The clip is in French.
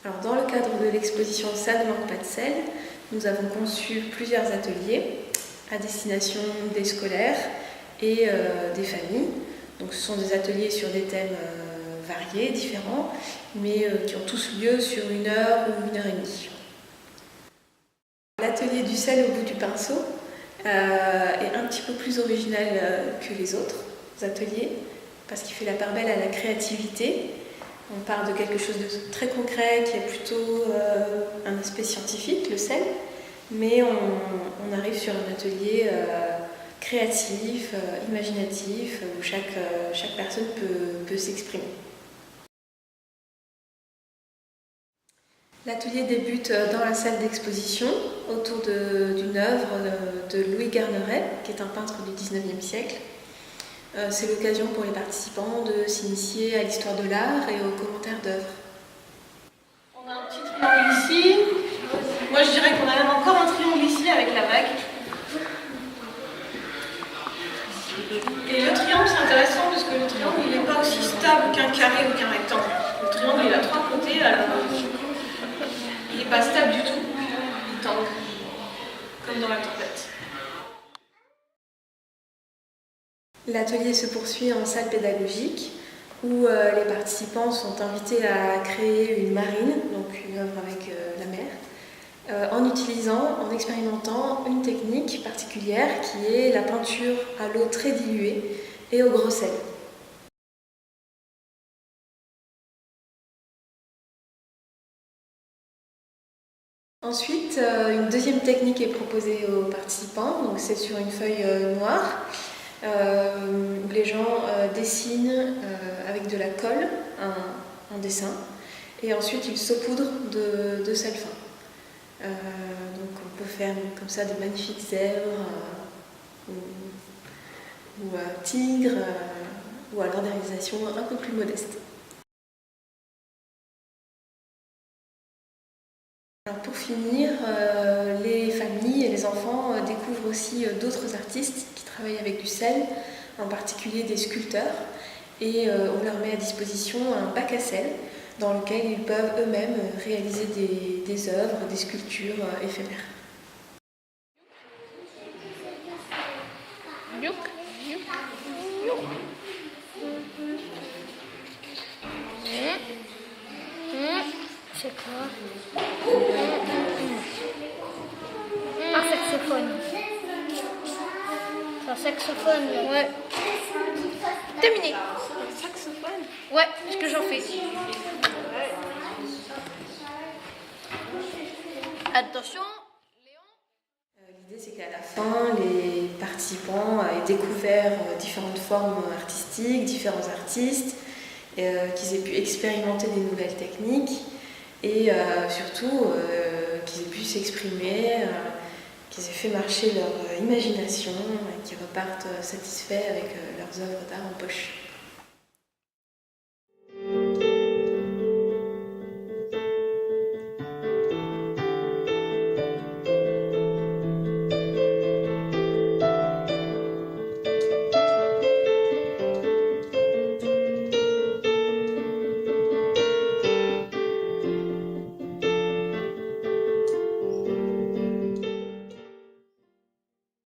Alors, dans le cadre de l'exposition Ça ne manque pas de sel, nous avons conçu plusieurs ateliers à destination des scolaires et des familles. Donc, ce sont des ateliers sur des thèmes variés, différents, mais qui ont tous lieu sur 1 heure ou 1 heure et demie. L'atelier du sel au bout du pinceau est un petit peu plus original que les autres ateliers parce qu'il fait la part belle à la créativité. On part de quelque chose de très concret qui est plutôt un aspect scientifique, le sel, mais on arrive sur un atelier créatif, imaginatif, où chaque personne peut s'exprimer. L'atelier débute dans la salle d'exposition autour d'une œuvre de Louis Garneret, qui est un peintre du XIXe siècle. C'est l'occasion pour les participants de s'initier à l'histoire de l'art et aux commentaires d'œuvres. On a un petit triangle ici. Moi je dirais qu'on a même encore un triangle ici avec la vague. Et le triangle c'est intéressant parce que le triangle il n'est pas aussi stable qu'un carré ou qu'un rectangle. Le triangle il a 3 côtés alors il n'est pas stable du tout. Il tangue comme dans la tempête. L'atelier se poursuit en salle pédagogique où les participants sont invités à créer une marine, donc une œuvre avec la mer, en expérimentant une technique particulière qui est la peinture à l'eau très diluée et au gros sel. Ensuite, une deuxième technique est proposée aux participants, donc c'est sur une feuille noire. Où les gens dessinent avec de la colle un dessin et ensuite ils saupoudrent de sel fin. Donc on peut faire comme ça de magnifiques zèbres ou tigres ou alors des réalisations un peu plus modestes. Alors pour finir, les familles et les enfants découvrent aussi d'autres artistes qui travaillent avec du sel, en particulier des sculpteurs, et on leur met à disposition un bac à sel dans lequel ils peuvent eux-mêmes réaliser des œuvres, des sculptures éphémères. C'est quoi? Un saxophone. C'est un saxophone là. Ouais. Terminé. Saxophone. Ouais, ce que j'en fais. Attention, Léon. L'idée c'est qu'à la fin, les participants aient découvert différentes formes artistiques, différents artistes, qu'ils aient pu expérimenter des nouvelles techniques et surtout qu'ils aient pu s'exprimer, qu'ils aient fait marcher leur imagination et qu'ils repartent satisfaits avec leurs œuvres d'art en poche.